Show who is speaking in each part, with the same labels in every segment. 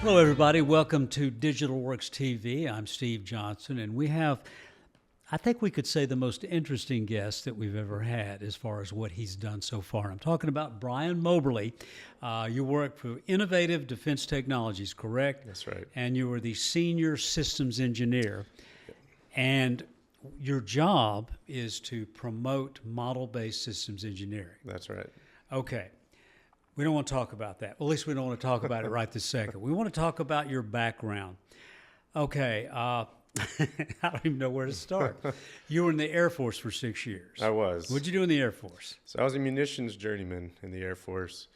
Speaker 1: Hello, everybody. Welcome to Digital Works TV. I'm Steve Johnson, and we have, I think we could say, the most interesting guest that we've ever had as far as what he's done so far. I'm talking about Brian Moberley. You work for Innovative Defense Technologies, correct?
Speaker 2: That's right.
Speaker 1: And you were the Senior Systems Engineer. And your job is to promote model-based systems engineering.
Speaker 2: That's right.
Speaker 1: Okay. We don't want to talk about that. Well, at least we don't want to talk about it right this second. We want to talk about your background. Okay. I don't even know where to start. You were in the Air Force for 6 years.
Speaker 2: I was.
Speaker 1: What'd you do in the Air Force?
Speaker 2: So I was a munitions journeyman in the Air Force,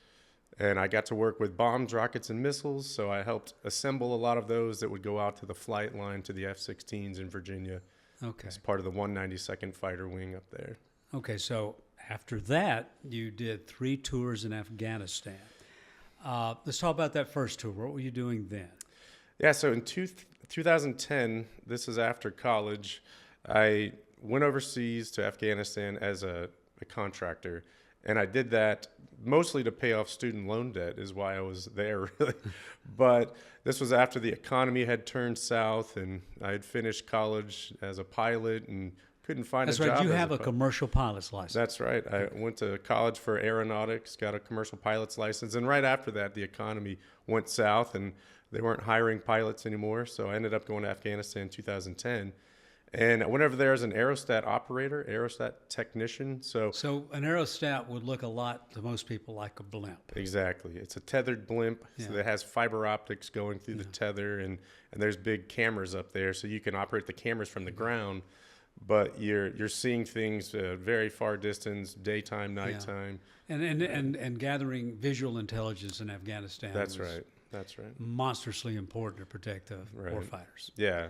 Speaker 2: and I got to work with bombs, rockets, and missiles. So I helped assemble a lot of those that would go out to the flight line to the F-16s in Virginia.
Speaker 1: Okay.
Speaker 2: As part of the 192nd Fighter Wing up there.
Speaker 1: Okay, so after that, you did 3 tours in Afghanistan. Let's talk about that first tour. What were you doing then?
Speaker 2: Yeah, so in 2010, this is after college, I went overseas to Afghanistan as a contractor. And I did that mostly to pay off student loan debt is why I was there, really. But this was after the economy had turned south and I had finished college as a pilot and couldn't find a job.
Speaker 1: That's right. You have a commercial pilot's license.
Speaker 2: That's right. I went to college for aeronautics, got a commercial pilot's license. And right after that, the economy went south and they weren't hiring pilots anymore. So I ended up going to Afghanistan in 2010. And I went over there as an aerostat operator, aerostat technician. So
Speaker 1: an aerostat would look a lot to most people like a blimp.
Speaker 2: Exactly. It's a tethered blimp.
Speaker 1: Yeah.
Speaker 2: So it has fiber optics going through the tether, and there's big cameras up there. So you can operate the cameras from the ground, but you're seeing things very far distance, daytime, nighttime.
Speaker 1: Yeah. And gathering visual intelligence in Afghanistan.
Speaker 2: That's right. That's right.
Speaker 1: Monstrously important to protect the warfighters.
Speaker 2: Yeah,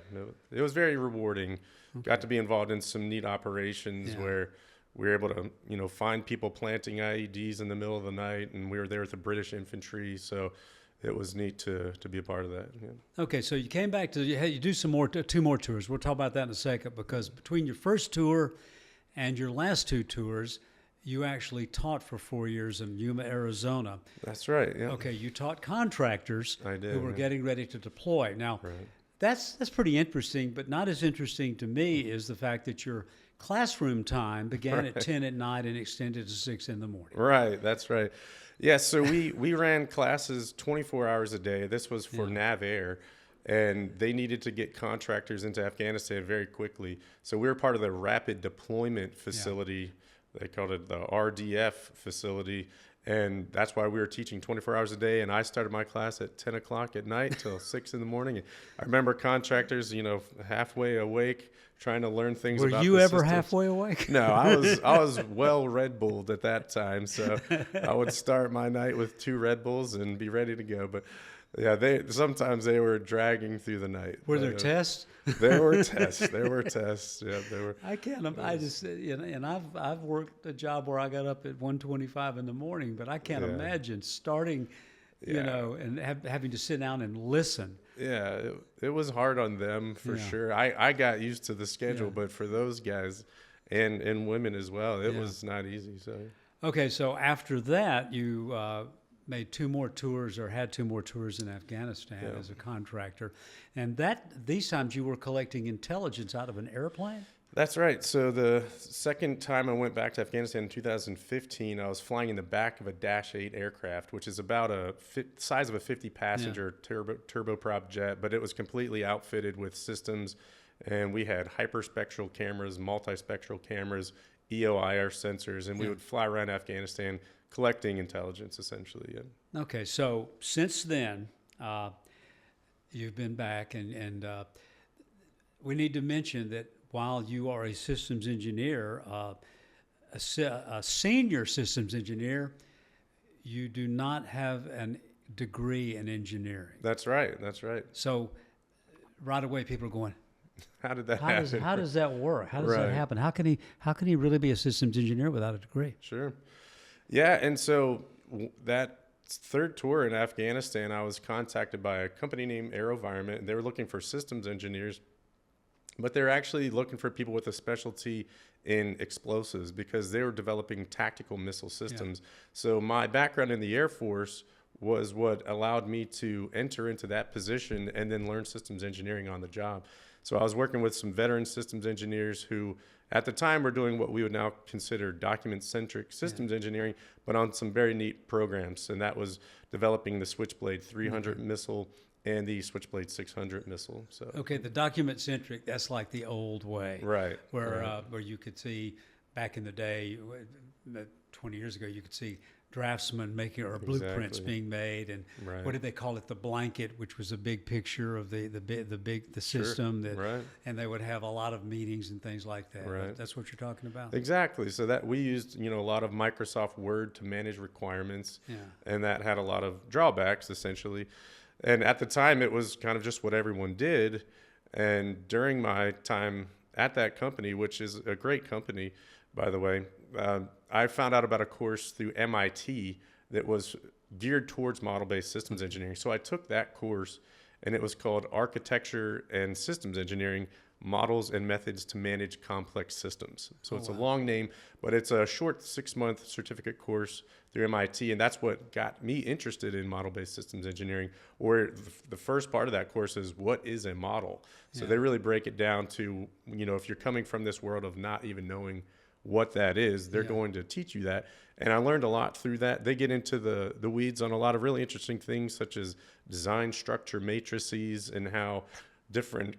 Speaker 2: it was very rewarding. Okay. Got to be involved in some neat operations where we were able to, find people planting IEDs in the middle of the night, and we were there with the British infantry. So it was neat to be a part of that. Yeah.
Speaker 1: Okay, so you came back to you do two more tours. We'll talk about that in a second because between your first tour and your last 2 tours, you actually taught for 4 years in Yuma, Arizona.
Speaker 2: That's right. Yeah.
Speaker 1: Okay, you taught contractors who were
Speaker 2: yeah.
Speaker 1: getting ready to deploy. Now, that's pretty interesting, but not as interesting to me is the fact that your classroom time began at 10 at night and extended to 6 in the morning.
Speaker 2: Right, that's right. Yeah, so we ran classes 24 hours a day. This was for Nav Air, and they needed to get contractors into Afghanistan very quickly. So we were part of the Rapid Deployment Facility. Yeah. They called it the RDF facility, and that's why we were teaching 24 hours a day. And I started my class at 10 o'clock at night till 6 in the morning. And I remember contractors, halfway awake, trying to learn things.
Speaker 1: Were
Speaker 2: about
Speaker 1: you
Speaker 2: the
Speaker 1: ever
Speaker 2: systems.
Speaker 1: halfway awake?
Speaker 2: No, I was well Red Bulled at that time, so I would start my night with 2 Red Bulls and be ready to go. But yeah, sometimes they were dragging through the night.
Speaker 1: Were there tests?
Speaker 2: There were tests. There were tests. Yeah, there were.
Speaker 1: I can't. I just and I've worked a job where I got up at 1:25 in the morning, but I can't imagine starting, and having to sit down and listen.
Speaker 2: Yeah, it was hard on them for sure. I got used to the schedule, but for those guys and women as well, it was not easy. So
Speaker 1: okay, so after that, you made 2 more tours or had 2 more tours in Afghanistan as a contractor, and these times you were collecting intelligence out of an airplane.
Speaker 2: That's right. So the second time I went back to Afghanistan in 2015, I was flying in the back of a Dash 8 aircraft, which is about size of a 50-passenger turboprop jet, but it was completely outfitted with systems, and we had hyperspectral cameras, multispectral cameras, EOIR sensors, and we would fly around Afghanistan collecting intelligence, essentially. Yeah.
Speaker 1: Okay, so since then, you've been back, and we need to mention that while you are a systems engineer, a senior systems engineer, you do not have a degree in engineering.
Speaker 2: That's right. That's right.
Speaker 1: So right away, people are going,
Speaker 2: how did that happen?
Speaker 1: How does that work? How does that happen? How can he really be a systems engineer without a degree?
Speaker 2: Sure. Yeah, and so that third tour in Afghanistan, I was contacted by a company named AeroVironment, and they were looking for systems engineers, but they're actually looking for people with a specialty in explosives because they were developing tactical missile systems. Yeah. So my background in the Air Force was what allowed me to enter into that position and then learn systems engineering on the job. So I was working with some veteran systems engineers who at the time were doing what we would now consider document-centric systems engineering, but on some very neat programs. And that was developing the Switchblade 300 missile and the Switchblade 600 missile. So
Speaker 1: Okay, the document-centric, that's like the old way.
Speaker 2: Right.
Speaker 1: Where you could see back in the day, 20 years ago, you could see draftsmen making, or blueprints
Speaker 2: Exactly.
Speaker 1: being made, and
Speaker 2: Right.
Speaker 1: what did they call it? The blanket, which was a big picture of the system that,
Speaker 2: Right.
Speaker 1: and they would have a lot of meetings and things like that.
Speaker 2: Right.
Speaker 1: That's what you're talking about.
Speaker 2: Exactly. So that we used, a lot of Microsoft Word to manage requirements,
Speaker 1: Yeah.
Speaker 2: and that had a lot of drawbacks essentially. And at the time, it was kind of just what everyone did. And during my time at that company, which is a great company, by the way, I found out about a course through MIT that was geared towards model-based systems engineering. So I took that course, and it was called Architecture and Systems Engineering, Models and Methods to Manage Complex Systems. So it's a long name, but it's a short 6-month certificate course through MIT, and that's what got me interested in model-based systems engineering, where the first part of that course is what is a model. So they really break it down to, if you're coming from this world of not even knowing what that is, they're going to teach you that. And I learned a lot through that. They get into the weeds on a lot of really interesting things, such as design structure matrices and how different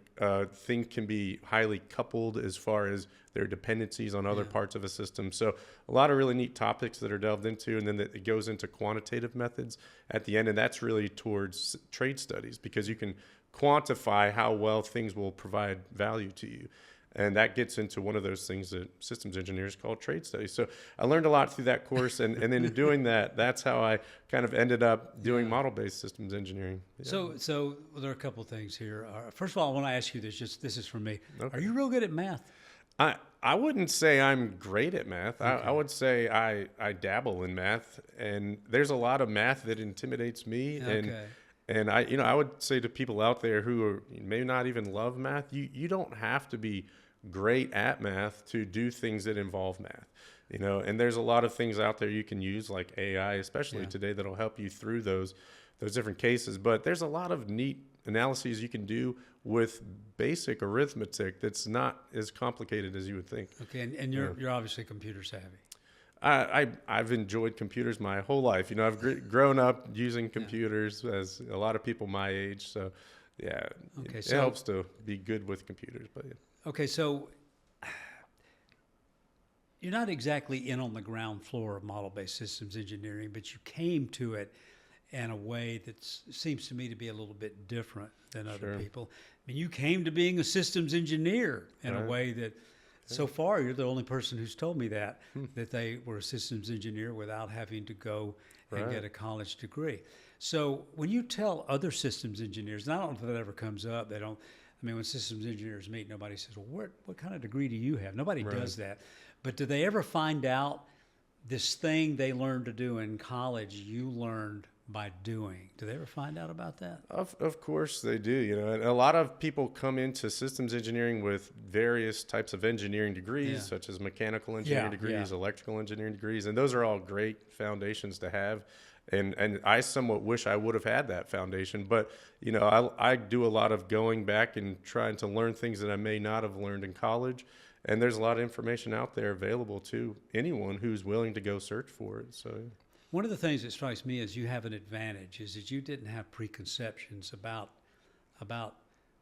Speaker 2: things can be highly coupled as far as their dependencies on other parts of a system. So a lot of really neat topics that are delved into, and then it goes into quantitative methods at the end, and that's really towards trade studies, because you can quantify how well things will provide value to you. And that gets into one of those things that systems engineers call trade studies. So I learned a lot through that course. And then in doing that, that's how I kind of ended up doing model-based systems engineering. Yeah.
Speaker 1: So there are a couple things here. First of all, I want to ask you this. This is for me.
Speaker 2: Okay.
Speaker 1: Are you real good at math?
Speaker 2: I wouldn't say I'm great at math. I would say I dabble in math. And there's a lot of math that intimidates me.
Speaker 1: Okay.
Speaker 2: And I would say to people out there who may not even love math, you don't have to be great at math to do things that involve math, and there's a lot of things out there you can use, like AI, especially today, that'll help you through those different cases. But there's a lot of neat analyses you can do with basic arithmetic that's not as complicated as you would think.
Speaker 1: Okay, and you're obviously computer savvy.
Speaker 2: I've enjoyed computers my whole life. I've grown up using computers, as a lot of people my age. So, yeah,
Speaker 1: Okay,
Speaker 2: it
Speaker 1: so-
Speaker 2: helps to be good with computers. But yeah.
Speaker 1: Okay, so you're not exactly in on the ground floor of model-based systems engineering, but you came to it in a way that seems to me to be a little bit different than other people. I mean, you came to being a systems engineer in a way that, so far, you're the only person who's told me that they were a systems engineer without having to go and get a college degree. So when you tell other systems engineers, and I don't know if that ever comes up, they don't. I mean, when systems engineers meet, nobody says, well, what kind of degree do you have? Nobody does that. But do they ever find out this thing they learned to do in college, you learned by doing? Do they ever find out about that?
Speaker 2: Of course they do, and a lot of people come into systems engineering with various types of engineering degrees, such as mechanical engineering degrees, electrical engineering degrees, and those are all great foundations to have. And I somewhat wish I would have had that foundation, but I do a lot of going back and trying to learn things that I may not have learned in college. And there's a lot of information out there available to anyone who's willing to go search for it. So
Speaker 1: one of the things that strikes me as you have an advantage is that you didn't have preconceptions about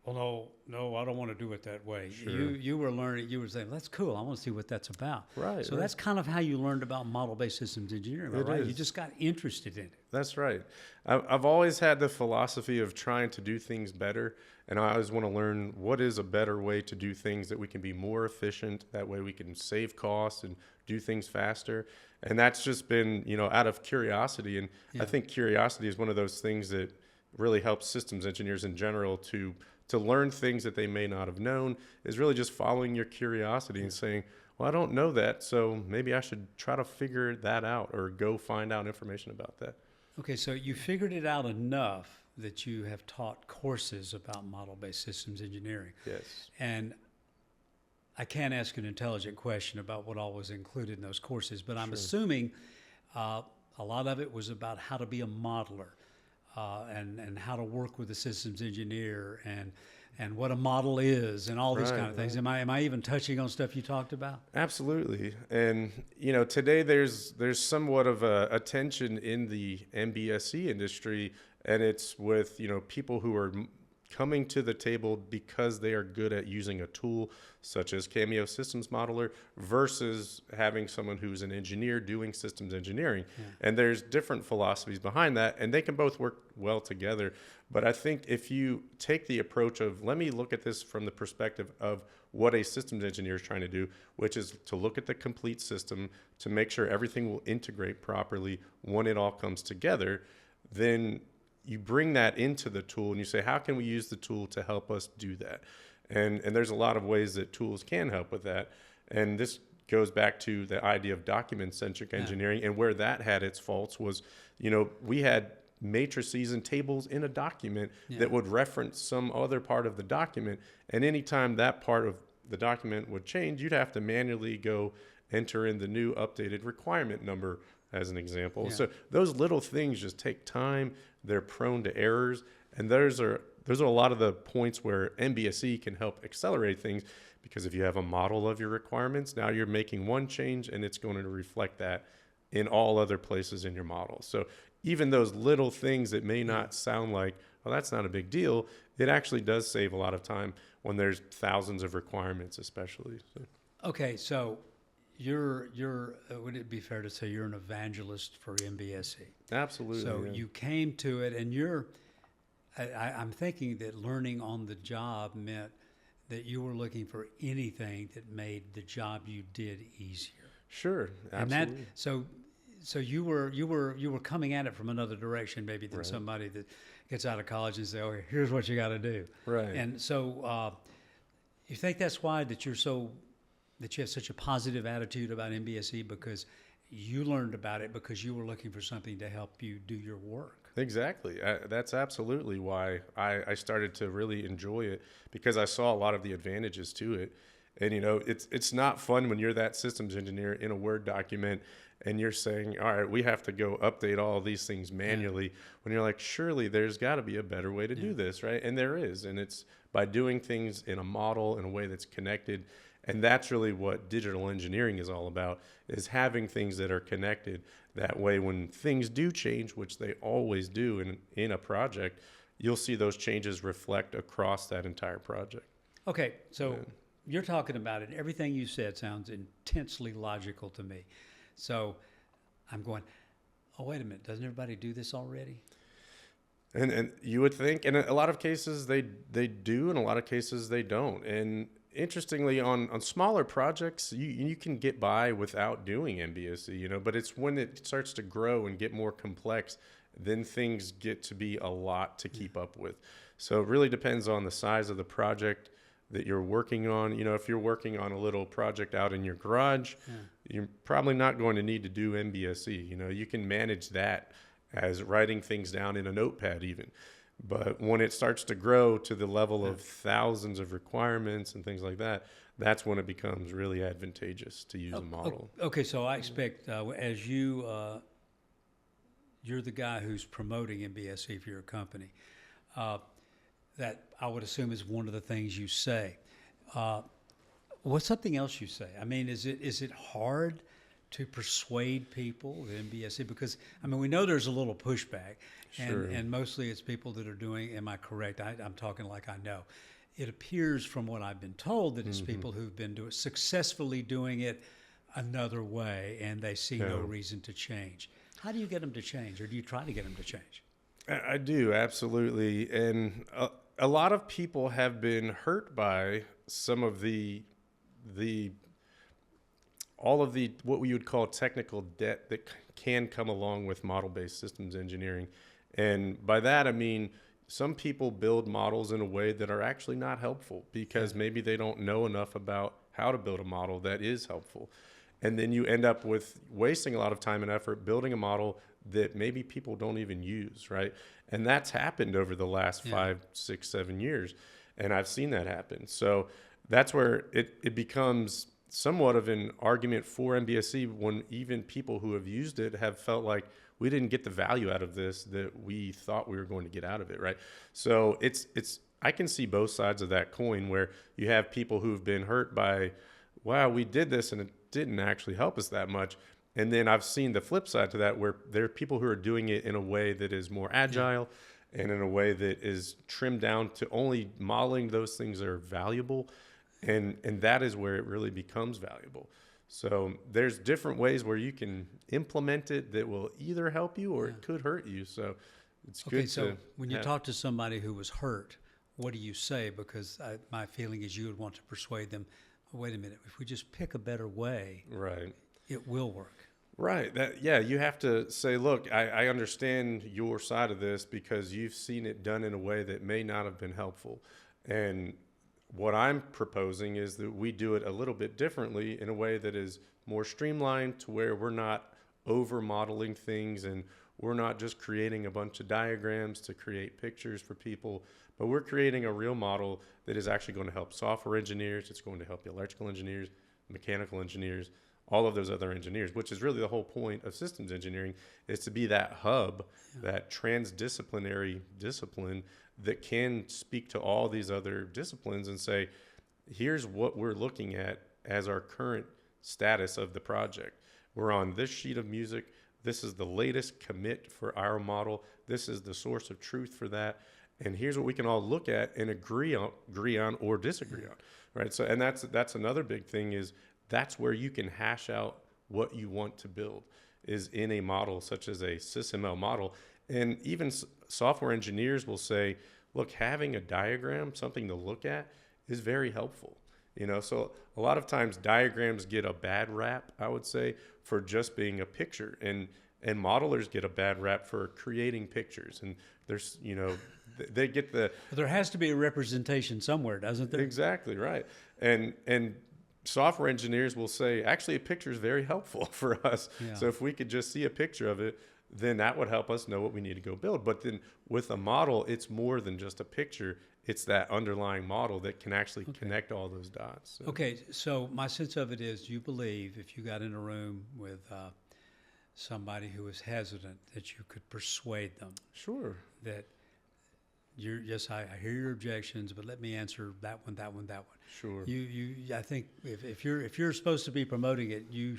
Speaker 1: well, no, I don't want to do it that way.
Speaker 2: Sure.
Speaker 1: You were learning, you were saying, that's cool, I want to see what that's about.
Speaker 2: Right.
Speaker 1: So that's kind of how you learned about model-based systems engineering, right?
Speaker 2: is.
Speaker 1: You just got interested in it.
Speaker 2: That's right. I've always had the philosophy of trying to do things better, and I always want to learn what is a better way to do things that we can be more efficient. That way we can save costs and do things faster. And that's just been, out of curiosity. And I think curiosity is one of those things that really helps systems engineers in general to learn things that they may not have known, is really just following your curiosity and saying, well, I don't know that, so maybe I should try to figure that out or go find out information about that.
Speaker 1: Okay, so you figured it out enough that you have taught courses about model-based systems engineering.
Speaker 2: Yes.
Speaker 1: And I can't ask an intelligent question about what all was included in those courses, but I'm assuming a a lot of it was about how to be a modeler, and how to work with a systems engineer, and what a model is, and all these
Speaker 2: Right,
Speaker 1: kind of things.
Speaker 2: right.
Speaker 1: Am I even touching on stuff you talked about?
Speaker 2: Absolutely. And, today there's somewhat of a tension in the MBSC industry, and it's with, people who are coming to the table because they are good at using a tool such as Cameo Systems Modeler versus having someone who's an engineer doing systems engineering.
Speaker 1: Yeah.
Speaker 2: And there's different philosophies behind that, and they can both work well together. But I think if you take the approach of, let me look at this from the perspective of what a systems engineer is trying to do, which is to look at the complete system to make sure everything will integrate properly when it all comes together, then you bring that into the tool and you say, how can we use the tool to help us do that? And there's a lot of ways that tools can help with that. And this goes back to the idea of document-centric engineering, and where that had its faults was, we had matrices and tables in a document that would reference some other part of the document. And anytime that part of the document would change, you'd have to manually go enter in the new updated requirement number, as an example.
Speaker 1: Yeah.
Speaker 2: So those little things just take time. They're prone to errors. And those are a lot of the points where MBSE can help accelerate things, because if you have a model of your requirements, now you're making one change and it's going to reflect that in all other places in your model. So even those little things that may not sound like, well, that's not a big deal, it actually does save a lot of time when there's thousands of requirements, especially. So.
Speaker 1: Okay, so you're would it be fair to say you're an evangelist for MBSE?
Speaker 2: Absolutely.
Speaker 1: So
Speaker 2: yeah.
Speaker 1: you came to it, and I'm thinking that learning on the job meant that you were looking for anything that made the job you did easier.
Speaker 2: Sure,
Speaker 1: And
Speaker 2: absolutely.
Speaker 1: so you were coming at it from another direction maybe than
Speaker 2: Right.
Speaker 1: somebody that gets out of college and say, oh, here's what you got to do.
Speaker 2: Right.
Speaker 1: And so you think that's why that you have such a positive attitude about MBSE, because you learned about it because you were looking for something to help you do your work.
Speaker 2: Exactly. That's absolutely why I started to really enjoy it, because I saw a lot of the advantages to it. And, it's not fun when you're that systems engineer in a Word document and you're saying, all right, we have to go update all of these things manually, when you're like, surely there's got to be a better way to do this, right? And there is. And it's by doing things in a model in a way that's connected. And that's really what digital engineering is all about, is having things that are connected. That way, when things do change, which they always do in a project, you'll see those changes reflect across that entire project.
Speaker 1: Okay, so you're talking about it. Everything you said sounds intensely logical to me. So I'm going, oh, wait a minute. Doesn't everybody do this already?
Speaker 2: And you would think, in a lot of cases they do, in a lot of cases they don't. And interestingly, on smaller projects, you can get by without doing MBSE, but it's when it starts to grow and get more complex, then things get to be a lot to keep up with. So it really depends on the size of the project that you're working on. If you're working on a little project out in your garage, you're probably not going to need to do MBSE. You can manage that as writing things down in a notepad even. But when it starts to grow to the level of thousands of requirements and things like that, that's when it becomes really advantageous to use a model.
Speaker 1: Okay, so I expect as you're the guy who's promoting MBSE for your company, that I would assume is one of the things you say. What's something else you say? I mean, is it hard to persuade people with MBSE? Because, we know there's a little pushback,
Speaker 2: Sure.
Speaker 1: and mostly it's people that are doing, am I correct? I'm talking like I know. It appears from what I've been told that it's people who've been successfully doing it another way, and they see no reason to change. How do you get them to change, or do you try to get them to change?
Speaker 2: I do, absolutely. And a lot of people have been hurt by some of all of the what we would call technical debt that can come along with model-based systems engineering. And by that, I mean, some people build models in a way that are actually not helpful, because maybe they don't know enough about how to build a model that is helpful. And then you end up with wasting a lot of time and effort building a model that maybe people don't even use, right? And that's happened over the last 5, 6, 7 years. And I've seen that happen. So that's where it becomes somewhat of an argument for MBSE, when even people who have used it have felt like, we didn't get the value out of this that we thought we were going to get out of it, right? So I can see both sides of that coin, where you have people who've been hurt by, wow, we did this and it didn't actually help us that much. And then I've seen the flip side to that, where there are people who are doing it in a way that is more agile and in a way that is trimmed down to only modeling those things that are valuable. And that is where it really becomes valuable. So there's different ways where you can implement it that will either help you or it could hurt you. So it's good.
Speaker 1: So when you talk to somebody who was hurt, what do you say? Because my feeling is you would want to persuade them, wait a minute, if we just pick a better way,
Speaker 2: right,
Speaker 1: it will work.
Speaker 2: Right. You have to say, look, I understand your side of this because you've seen it done in a way that may not have been helpful. And what I'm proposing is that we do it a little bit differently in a way that is more streamlined, to where we're not over modeling things and we're not just creating a bunch of diagrams to create pictures for people, but we're creating a real model that is actually going to help software engineers. It's going to help the electrical engineers, mechanical engineers, all of those other engineers, which is really the whole point of systems engineering, is to be that hub, that transdisciplinary discipline that can speak to all these other disciplines and say, here's what we're looking at as our current status of the project. We're on this sheet of music. This is the latest commit for our model. This is the source of truth for that. And here's what we can all look at and agree on or disagree on, right? So, and that's another big thing, is that's where you can hash out what you want to build, is in a model such as a SysML model. And even software engineers will say, look, having a diagram, something to look at, is very helpful. So a lot of times diagrams get a bad rap, I would say, for just being a picture, and modelers get a bad rap for creating pictures. And there's, they get the...
Speaker 1: There has to be a representation somewhere, doesn't there?
Speaker 2: Exactly, right. And software engineers will say, actually, a picture is very helpful for us. Yeah. So if we could just see a picture of it, then that would help us know what we need to go build. But then with a model, it's more than just a picture. It's that underlying model that can actually connect all those dots. So.
Speaker 1: Okay, so my sense of it is, you believe if you got in a room with somebody who was hesitant, that you could persuade them.
Speaker 2: Sure.
Speaker 1: That I hear your objections, but let me answer that one.
Speaker 2: Sure.
Speaker 1: I think if you're supposed to be promoting it, you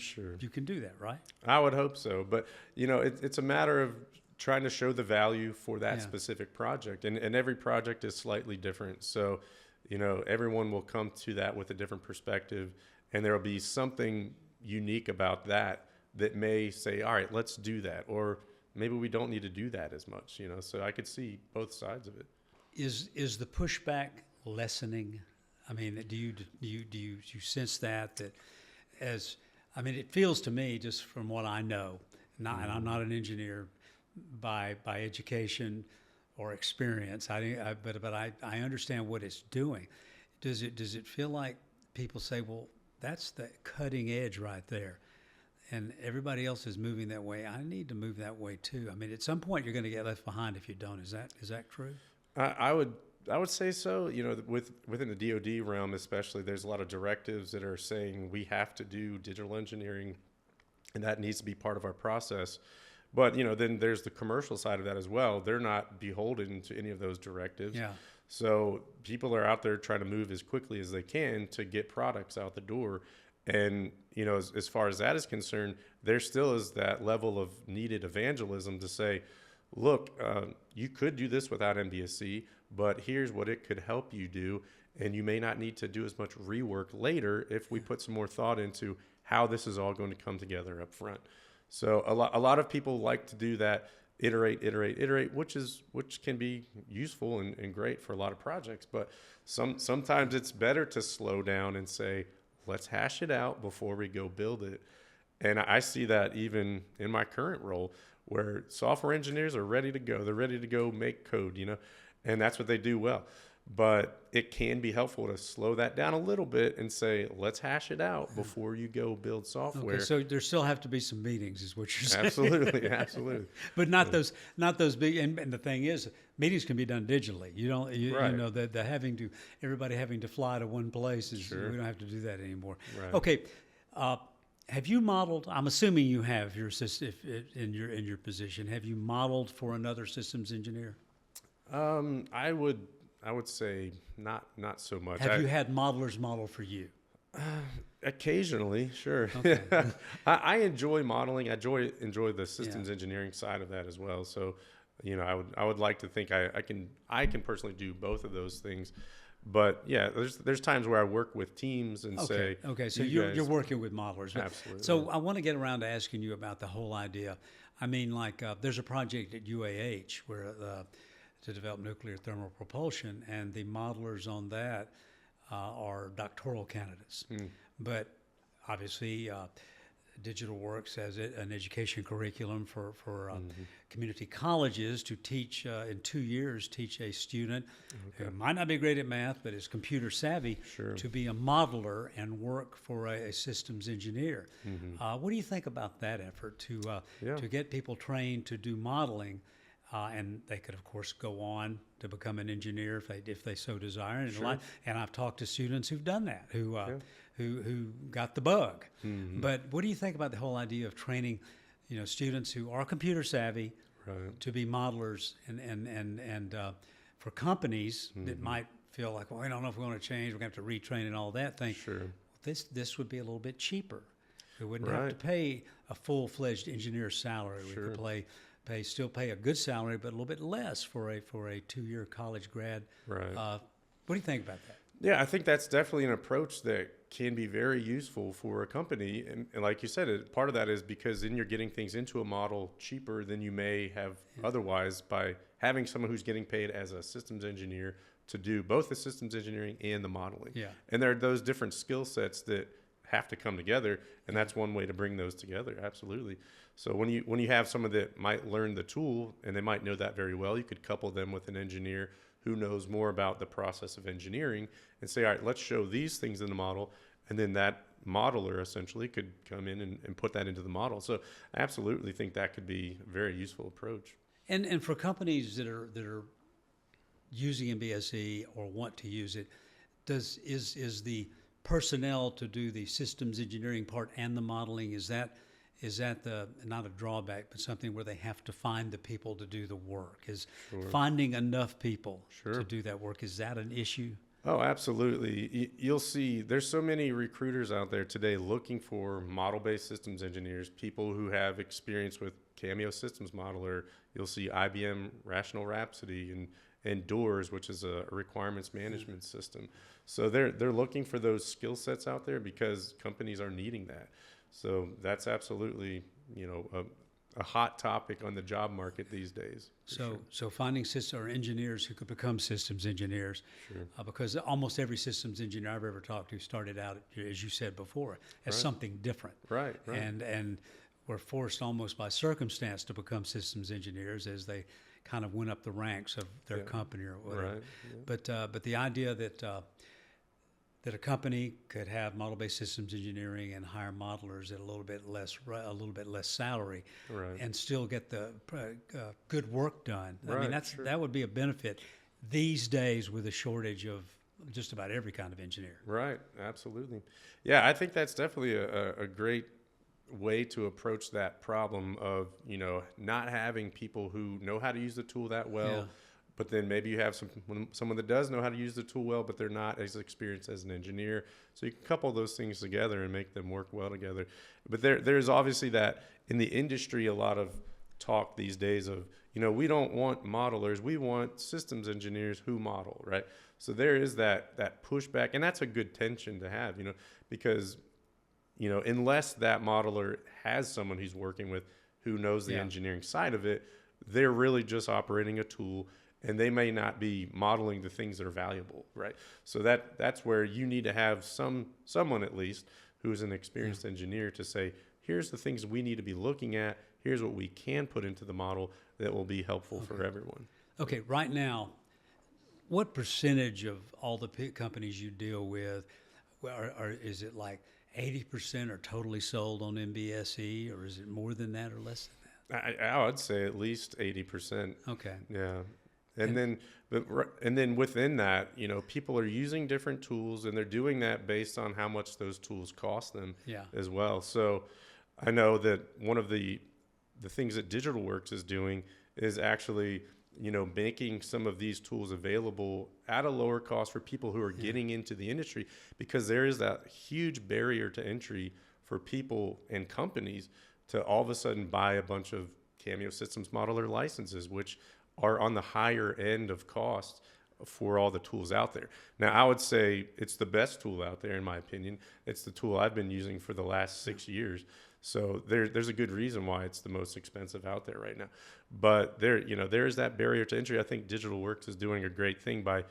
Speaker 1: can do that, right?
Speaker 2: I would hope so, but it's a matter of trying to show the value for that specific project, and every project is slightly different. So, everyone will come to that with a different perspective, and there will be something unique about that may say, all right, let's do that, or maybe we don't need to do that as much. So I could see both sides of it.
Speaker 1: Is the pushback lessening? I mean, do you sense that it feels to me, just from what I know, and I'm not an engineer by education or experience, but I understand what it's doing. Does it feel like people say, well, that's the cutting edge right there, and everybody else is moving that way, I need to move that way too? I mean, at some point you're going to get left behind if you don't. Is that true?
Speaker 2: I would say so. Within the DoD realm especially, there's a lot of directives that are saying we have to do digital engineering, and that needs to be part of our process. But then there's the commercial side of that as well. They're not beholden to any of those directives.
Speaker 1: Yeah.
Speaker 2: So people are out there trying to move as quickly as they can to get products out the door. And as far as that is concerned, there still is that level of needed evangelism to say, look, you could do this without MBSC, but here's what it could help you do. And you may not need to do as much rework later if we put some more thought into how this is all going to come together up front. So a lot of people like to do that, iterate, which can be useful and great for a lot of projects. But sometimes it's better to slow down and say, let's hash it out before we go build it. And I see that even in my current role, where software engineers are ready to go. They're ready to go make code, and that's what they do well. But it can be helpful to slow that down a little bit and say, let's hash it out before you go build software.
Speaker 1: Okay, so there still have to be some meetings, is what you're saying.
Speaker 2: Absolutely.
Speaker 1: But not those big. And the thing is, meetings can be done digitally. The everybody having to fly to one place is, we don't have to do that anymore.
Speaker 2: Right.
Speaker 1: Okay, Have you modeled? I'm assuming you have your in your position. Have you modeled for another systems engineer?
Speaker 2: I would say not so much.
Speaker 1: Have you had modelers model for you?
Speaker 2: Occasionally, sure.
Speaker 1: Okay.
Speaker 2: I enjoy modeling. I enjoy the systems engineering side of that as well. So, I would like to think I can personally do both of those things. But yeah, there's times where I work with teams and say,
Speaker 1: okay, so you're working with modelers.
Speaker 2: Absolutely.
Speaker 1: So I want to get around to asking you about the whole idea. I mean, like there's a project at UAH where to develop nuclear thermal propulsion, and the modelers on that are doctoral candidates. But obviously, Digital Works has an education curriculum for community colleges to teach in 2 years, teach a student who might not be great at math, but is computer savvy to be a modeler and work for a systems engineer. What do you think about that effort to get people trained to do modeling? And they could, of course, go on to become an engineer if they so desire. And I've talked to students who've done that, who got the bug. But what do you think about the whole idea of training, students who are computer savvy to be modelers and for companies that might feel like, well, I don't know if we're going to change, we're going to have to retrain and all that thing.
Speaker 2: Sure.
Speaker 1: This would be a little bit cheaper. We wouldn't have to pay a full-fledged engineer salary. We could still pay a good salary, but a little bit less for a 2-year college grad.
Speaker 2: Right.
Speaker 1: What do you think about that?
Speaker 2: Yeah, I think that's definitely an approach that can be very useful for a company. And like you said, part of that is because then you're getting things into a model cheaper than you may have otherwise by having someone who's getting paid as a systems engineer to do both the systems engineering and the modeling. Yeah. And there are those different skill sets that have to come together, and that's one way to bring those together. Absolutely. So when you have someone that might learn the tool and they might know that very well, you could couple them with an engineer who knows more about the process of engineering and say, all right, let's show these things in the model, and then that modeler essentially could come in and put that into the model. So I absolutely think that could be a very useful approach.
Speaker 1: And for companies that are using MBSE or want to use it, is the personnel to do the systems engineering part and the modeling, is that the not a drawback, but something where they have to find the people to do the work? Is finding enough people to do that work, is that an issue?
Speaker 2: Oh, absolutely. You'll see there's so many recruiters out there today looking for model-based systems engineers, people who have experience with Cameo Systems Modeler. You'll see IBM Rational Rhapsody and Doors, which is a requirements management system. So they're looking for those skill sets out there because companies are needing that. So that's absolutely, a hot topic on the job market these days.
Speaker 1: So finding systems or engineers who could become systems engineers, because almost every systems engineer I've ever talked to started out, as you said before, as something different. Right. And were forced almost by circumstance to become systems engineers as they kind of went up the ranks of their company or whatever. Right. Yeah. But the idea that a company could have model-based systems engineering and hire modelers at a little bit less salary, and still get the good work done. I mean, that would be a benefit these days with a shortage of just about every kind of engineer.
Speaker 2: Right. Absolutely. Yeah, I think that's definitely a great way to approach that problem of not having people who know how to use the tool that well. Yeah. But then maybe you have someone that does know how to use the tool well, but they're not as experienced as an engineer. So you can couple those things together and make them work well together. But there's obviously that in the industry, a lot of talk these days of, we don't want modelers, we want systems engineers who model, right? So there is that pushback, and that's a good tension to have, because, unless that modeler has someone he's working with who knows the engineering side of it, they're really just operating a tool. And they may not be modeling the things that are valuable, right? So that's where you need to have someone at least who's an experienced engineer to say, here's the things we need to be looking at. Here's what we can put into the model that will be helpful for everyone.
Speaker 1: Okay, right now, what percentage of all the companies you deal with, is it like 80% are totally sold on MBSE, or is it more than that or less than that?
Speaker 2: I would say at least 80%.
Speaker 1: Okay.
Speaker 2: Yeah. And then within that, you know, people are using different tools, and they're doing that based on how much those tools cost them as well. So I know that one of the things that DigitalWorks is doing is actually, you know, making some of these tools available at a lower cost for people who are getting into the industry, because there is that huge barrier to entry for people and companies to all of a sudden buy a bunch of Cameo Systems Modeler licenses, which are on the higher end of cost for all the tools out there. Now, I would say it's the best tool out there, in my opinion. It's the tool I've been using for the last 6 years. So there's a good reason why it's the most expensive out there right now. But there is that barrier to entry. I think DigitalWorks is doing a great thing by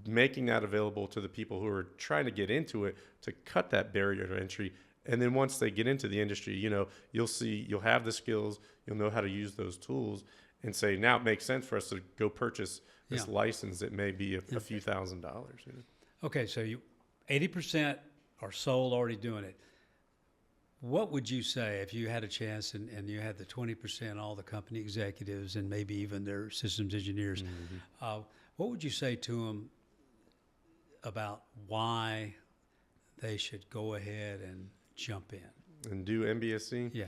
Speaker 2: making that available to the people who are trying to get into it, to cut that barrier to entry. And then once they get into the industry, you know, you'll have the skills, you'll know how to use those tools, and say, now it makes sense for us to go purchase this license that may be a few $1,000s. You know?
Speaker 1: Okay, so 80% are sold already doing it. What would you say if you had a chance and you had the 20%, all the company executives and maybe even their systems engineers, what would you say to them about why they should go ahead and jump in?
Speaker 2: And do MBSC?
Speaker 1: Yeah.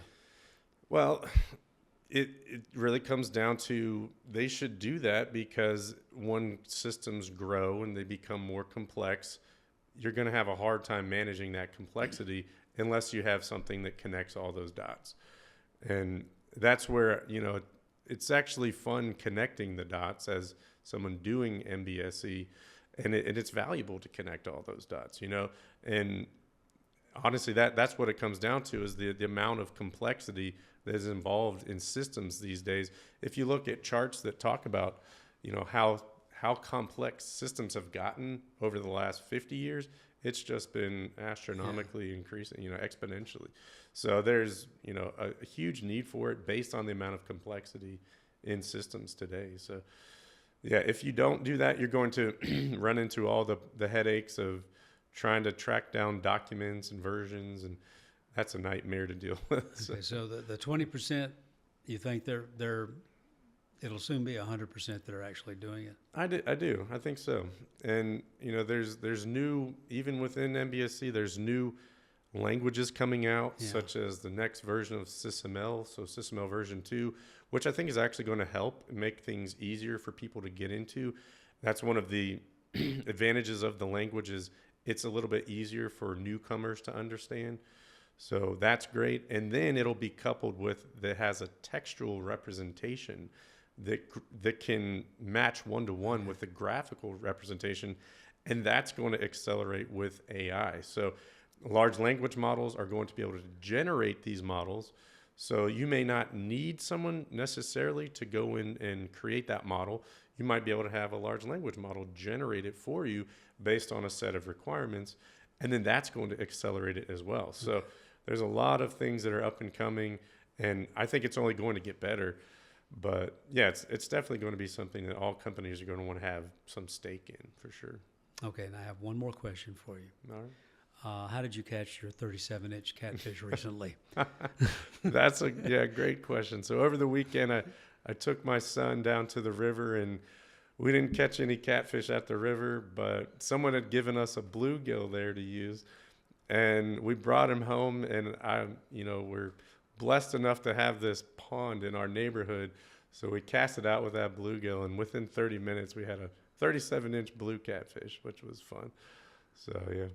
Speaker 2: Well, it really comes down to, they should do that because when systems grow and they become more complex, you're going to have a hard time managing that complexity unless you have something that connects all those dots. And that's where, you know, it's actually fun connecting the dots as someone doing MBSE, and it's valuable to connect all those dots, you know. And honestly, that's what it comes down to, is the amount of complexity that is involved in systems these days. If you look at charts that talk about, you know, how complex systems have gotten over the last 50 years, it's just been astronomically increasing, you know, exponentially. So there's, you know, a huge need for it based on the amount of complexity in systems today. So yeah, if you don't do that, you're going to run into all the headaches of trying to track down documents and versions, and that's a nightmare to deal with.
Speaker 1: Okay, so the 20%, you think it'll soon be 100% that are actually doing it?
Speaker 2: I do. I think so. And, you know, there's new, even within NBSC, there's new languages coming out, such as the next version of SysML, so SysML version 2, which I think is actually going to help make things easier for people to get into. That's one of the advantages of the language, is it's a little bit easier for newcomers to understand. So that's great. And then it'll be coupled with, that has a textual representation that can match one-to-one with the graphical representation, and that's going to accelerate with AI. So large language models are going to be able to generate these models. So you may not need someone necessarily to go in and create that model. You might be able to have a large language model generate it for you based on a set of requirements, and then that's going to accelerate it as well. So there's a lot of things that are up and coming, and I think it's only going to get better. But yeah, it's definitely going to be something that all companies are going to want to have some stake in, for sure.
Speaker 1: Okay, and I have one more question for you.
Speaker 2: All right.
Speaker 1: How did you catch your 37-inch catfish recently?
Speaker 2: That's a great question. So over the weekend, I took my son down to the river, and we didn't catch any catfish at the river, but someone had given us a bluegill there to use, and we brought him home. And we're blessed enough to have this pond in our neighborhood, so we cast it out with that bluegill, and within 30 minutes we had a 37-inch blue catfish, which was fun. So yeah,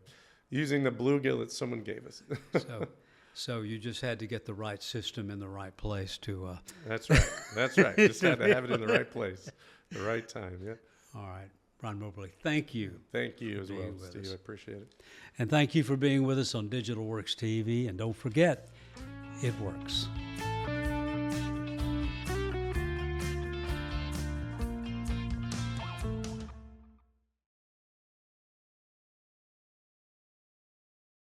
Speaker 2: using the bluegill that someone gave us.
Speaker 1: So you just had to get the right system in the right place to.
Speaker 2: That's right. Just had to have it in the right place, the right time. Yeah.
Speaker 1: All right, Brian Moberley, thank you.
Speaker 2: Thank you as well, Steve. I appreciate it.
Speaker 1: And thank you for being with us on DigitalWorks TV. And don't forget, it works.